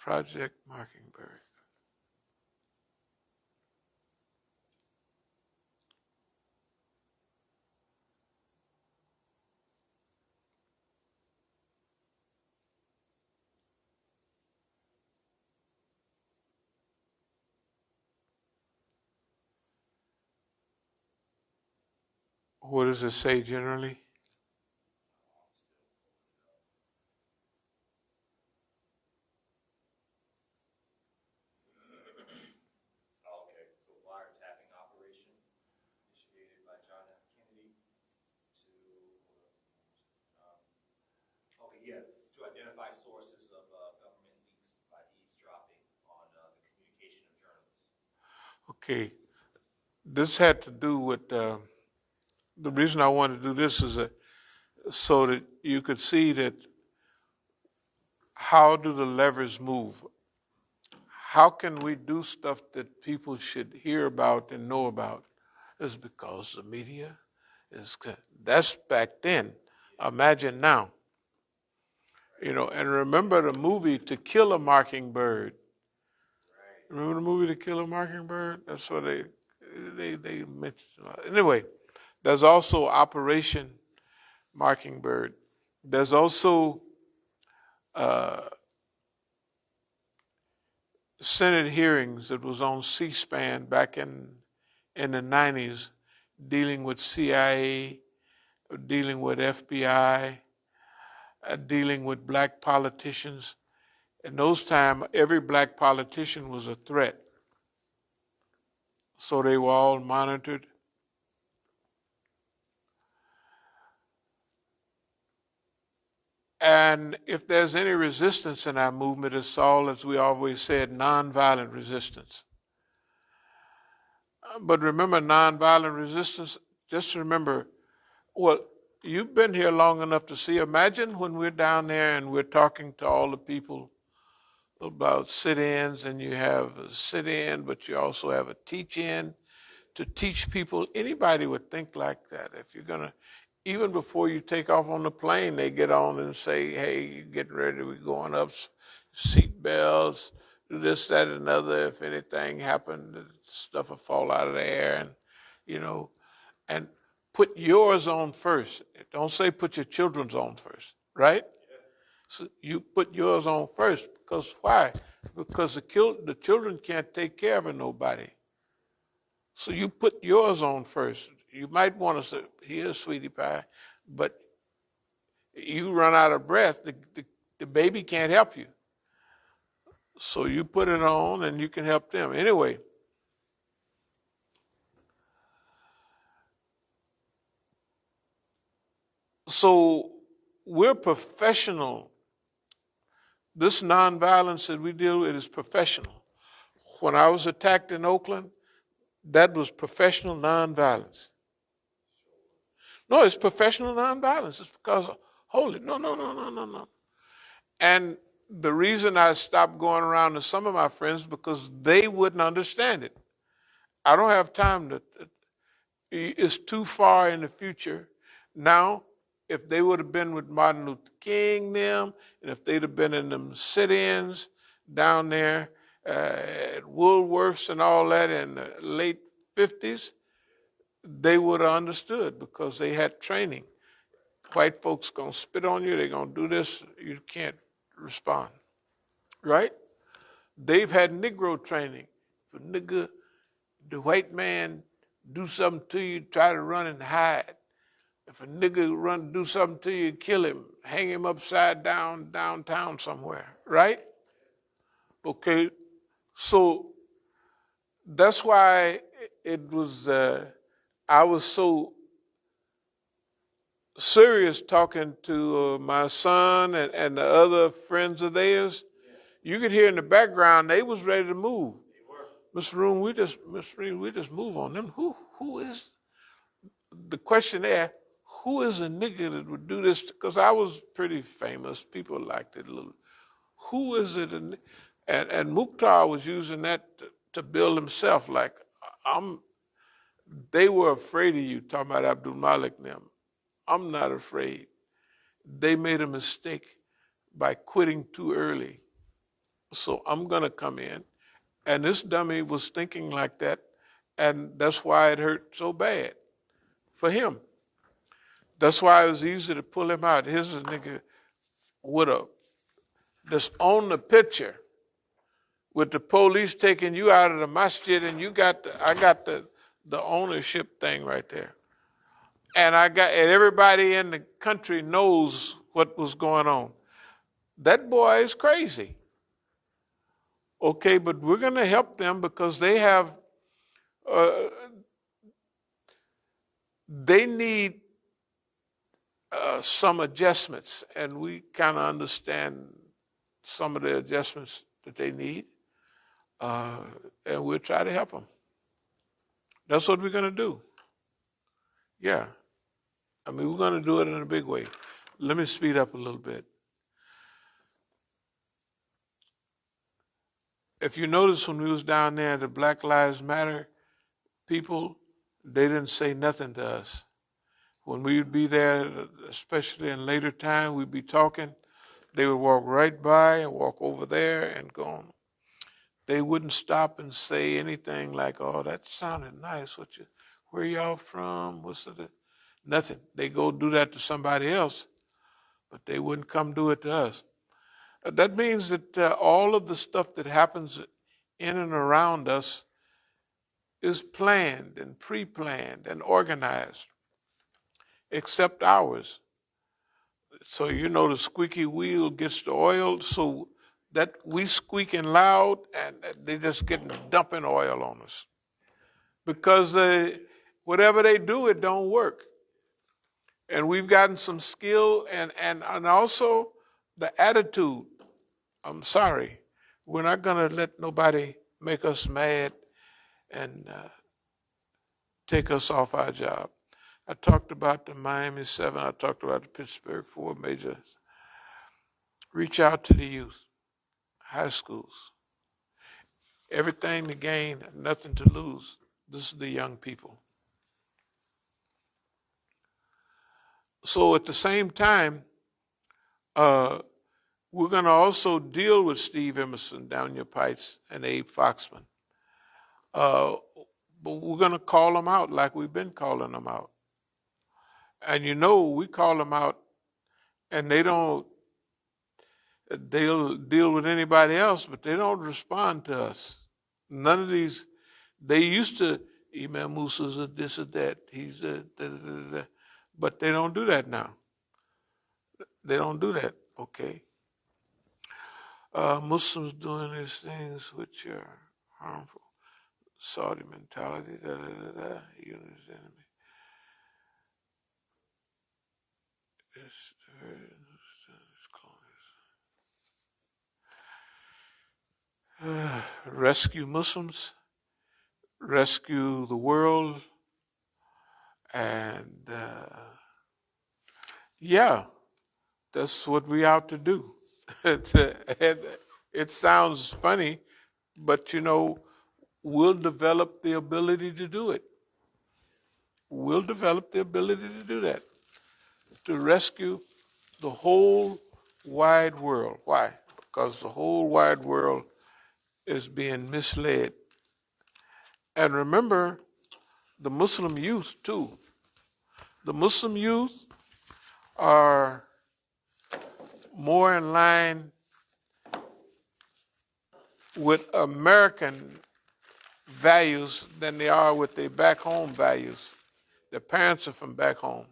Project Mockingbird. What does it say generally? Okay, so wiretapping operation initiated by John F. Kennedy to, to identify sources of government leaks by eavesdropping on the communication of journalists. Okay, this had to do with the reason I wanted to do this is so that you could see that how do the levers move? How can we do stuff that people should hear about and know about? It's because the media is good. That's back then. Imagine now. And remember the movie To Kill a Mockingbird. Remember the movie To Kill a Mockingbird? That's what they mentioned. Anyway, there's also Operation Mockingbird. There's also Senate hearings that was on C-SPAN back in the 90s, dealing with CIA, dealing with FBI, dealing with black politicians. In those times, every black politician was a threat. So they were all monitored. And if there's any resistance in our movement, it's all, as we always said, nonviolent resistance. But remember, nonviolent resistance, just remember, well, you've been here long enough to see, imagine when we're down there and we're talking to all the people about sit-ins, and you have a sit-in, but you also have a teach-in to teach people. Anybody would think like that. If you're going to, even before you take off on the plane, they get on and say, hey, you're getting ready, we're going up, seat belts, do this, that, and another. If anything happened, stuff will fall out of the air, and put yours on first. Don't say put your children's on first, right? So you put yours on first, because why? Because the children can't take care of nobody. So you put yours on first. You might want to say, here, sweetie pie, but you run out of breath, the baby can't help you. So you put it on and you can help them. Anyway, so we're professional. This nonviolence that we deal with is professional. When I was attacked in Oakland, that was professional nonviolence. No, it's professional nonviolence. It's because, hold it, no. And the reason I stopped going around to some of my friends because they wouldn't understand it. I don't have time it's too far in the future. Now, if they would have been with Martin Luther King, and if they'd have been in them sit-ins down there at Woolworths and all that in the late 50s, they would have understood because they had training. White folks gonna spit on you, they're gonna do this, you can't respond, right? They've had Negro training. If a nigga, the white man do something to you, try to run and hide. If a nigga do something to you, kill him, hang him upside down downtown somewhere, right? Okay, so that's why it was, I was so serious talking to my son and the other friends of theirs. You could hear in the background, they was ready to move. Mr. Room, we just move on them. Who is the question there? Who is a nigga that would do this? Because I was pretty famous. People liked it a little. Who is it? And Mukhtar was using that to build himself. Like, they were afraid of you, talking about Abdul Malik and them. I'm not afraid. They made a mistake by quitting too early. So I'm going to come in. And this dummy was thinking like that. And that's why it hurt so bad for him. That's why it was easy to pull him out. Here's a nigga with a, that's on the picture with the police taking you out of the masjid, and I got the ownership thing right there. And everybody in the country knows what was going on. That boy is crazy. Okay, but we're going to help them because they need some adjustments, and we kind of understand some of the adjustments that they need, and we'll try to help them. That's what we're going to do. Yeah. I mean, we're going to do it in a big way. Let me speed up a little bit. If you notice when we was down there, the Black Lives Matter people, they didn't say nothing to us. When we'd be there, especially in later time, we'd be talking, they would walk right by and walk over there and go on. They wouldn't stop and say anything like, oh, that sounded nice. Where y'all from? What's it? Nothing. They go do that to somebody else, but they wouldn't come do it to us. That means that all of the stuff that happens in and around us is planned and pre-planned and organized, except ours. So the squeaky wheel gets the oil, so that we squeaking loud and they just getting dumping oil on us. Because whatever they do, it don't work. And we've gotten some skill and also the attitude. I'm sorry. We're not going to let nobody make us mad and take us off our job. I talked about the Miami 7. I talked about the Pittsburgh 4 majors. Reach out to the youth, high schools. Everything to gain, nothing to lose. This is the young people. So at the same time, we're going to also deal with Steve Emerson, Daniel Pites, and Abe Foxman. But we're going to call them out like we've been calling them out. And we call them out, and they'll deal with anybody else, but they don't respond to us. None of these, they used to, Imam Musa's a this or that, he's a da-da-da-da, but they don't do that now. They don't do that, okay? Muslims doing these things which are harmful. Saudi mentality, da-da-da-da, you understand me? Rescue Muslims, rescue the world, and yeah, that's what we out to do. It sounds funny, but we'll develop the ability to do it. We'll develop the ability to do that, to rescue the whole wide world. Why? Because the whole wide world is being misled. And remember, the Muslim youth too. The Muslim youth are more in line with American values than they are with their back home values. Their parents are from back home.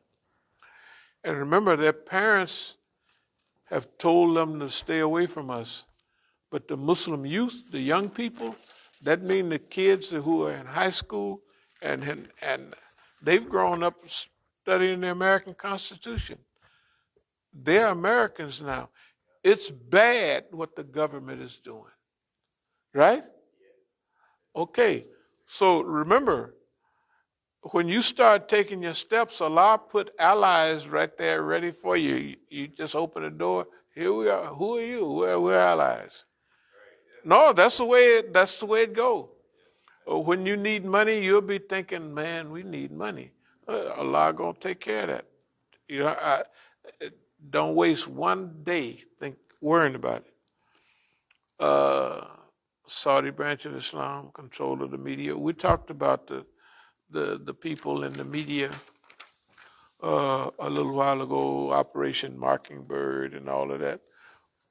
And remember, their parents have told them to stay away from us. But the Muslim youth, the young people, that means the kids who are in high school and they've grown up studying the American Constitution. They're Americans now. It's bad what the government is doing, right? Okay, so remember, when you start taking your steps, Allah put allies right there ready for you. You just open the door. Here we are. Who are you? We're allies. No, that's the way it goes. When you need money, you'll be thinking, man, we need money. Allah gonna take care of that. Don't waste one day worrying about it. Saudi branch of Islam, control of the media. We talked about the people in the media a little while ago, Operation Mockingbird and all of that.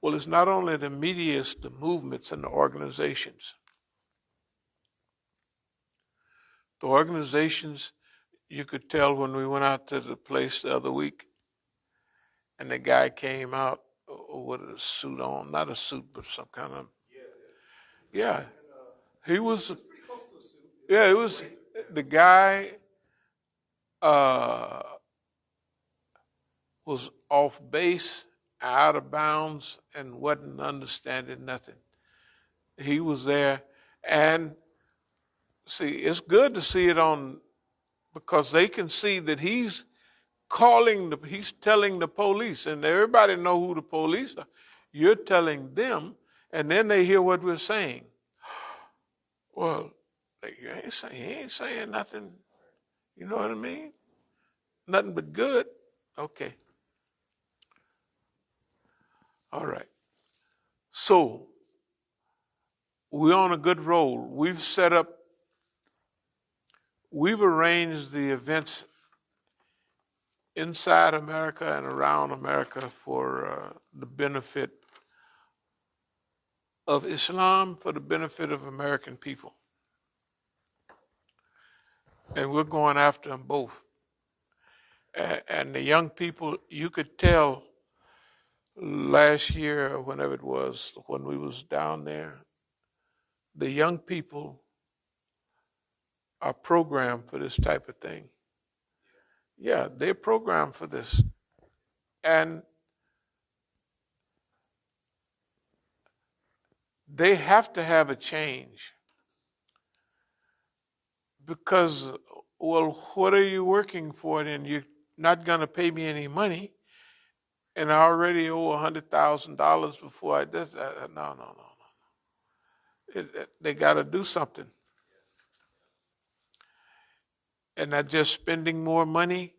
Well, it's not only the media, it's the movements and the organizations. The organizations, you could tell when we went out to the place the other week, and the guy came out with a suit on, not a suit, but some kind of, yeah. He was, yeah, it was, the guy uh, was off base, out of bounds, and wasn't understanding nothing. He was there, and see, it's good to see it on, because they can see that he's he's telling the police, and everybody know who the police are. You're telling them, and then they hear what we're saying. Well, he ain't saying nothing. You know what I mean? Nothing but good. Okay. All right. So we're on a good roll. We've arranged the events inside America and around America for the benefit of Islam, for the benefit of American people. And we're going after them both. And the young people, you could tell last year, or whenever it was, when we was down there, the young people are programmed for this type of thing. Yeah, they're programmed for this. And they have to have a change. Because, well, what are you working for then? You're not going to pay me any money, and I already owe $100,000 before I did that. No. They got to do something. And not just spending more money,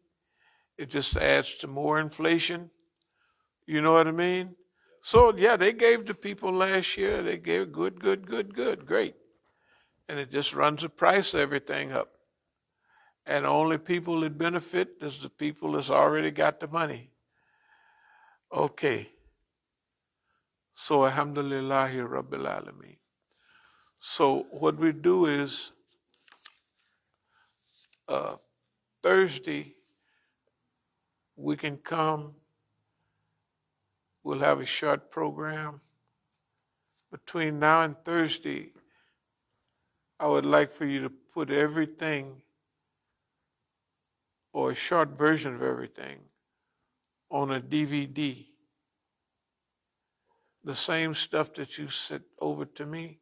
it just adds to more inflation. You know what I mean? So, yeah, they gave the people last year, they gave good, great. And it just runs the price of everything up. And the only people that benefit is the people that's already got the money. Okay. So, alhamdulillahi rabbil alameen. So what we do is Thursday, we can come, we'll have a short program. Between now and Thursday, I would like for you to put everything, or a short version of everything, on a DVD. The same stuff that you sent over to me.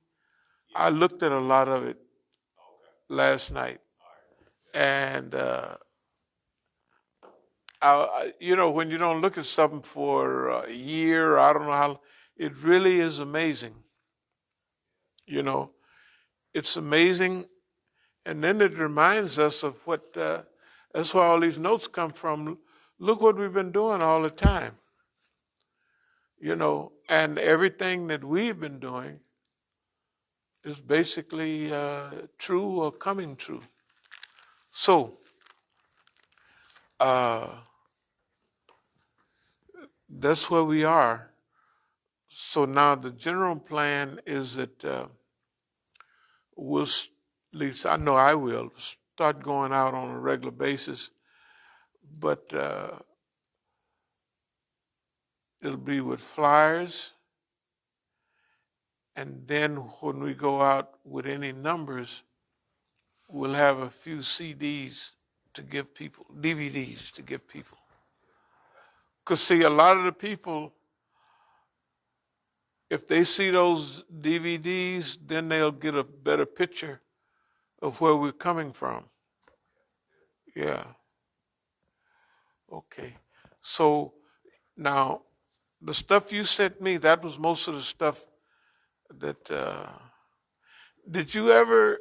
I looked at a lot of it last night. And, when you don't look at something for a year, I don't know how, it really is amazing. It's amazing. And then it reminds us of what, that's where all these notes come from. Look what we've been doing all the time. And everything that we've been doing is basically true or coming true. So, that's where we are. So now the general plan is that we'll, at least I know I will, start going out on a regular basis, but it'll be with flyers, and then when we go out with any numbers, we'll have a few CDs to give people, DVDs to give people. Because see, a lot of the people, if they see those DVDs, then they'll get a better picture of where we're coming from. Yeah. Okay. So now, the stuff you sent me, that was most of the stuff that, did you ever,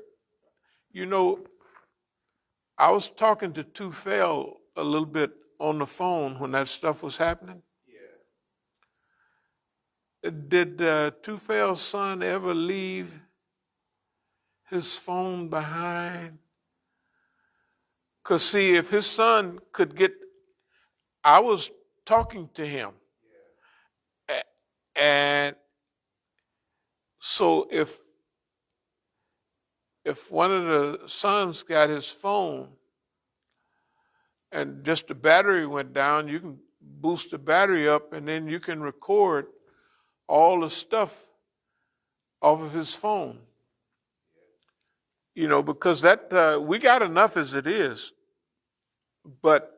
I was talking to Tufel a little bit on the phone when that stuff was happening. Yeah. Did Tufel's son ever leave his phone behind. Because, see, if his son could get, I was talking to him. And so if one of the sons got his phone and just the battery went down, you can boost the battery up and then you can record all the stuff off of his phone. Because that we got enough as it is. But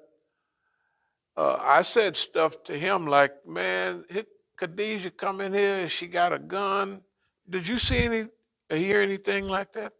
I said stuff to him like, man, Khadijah come in here, she got a gun. Did you see hear anything like that?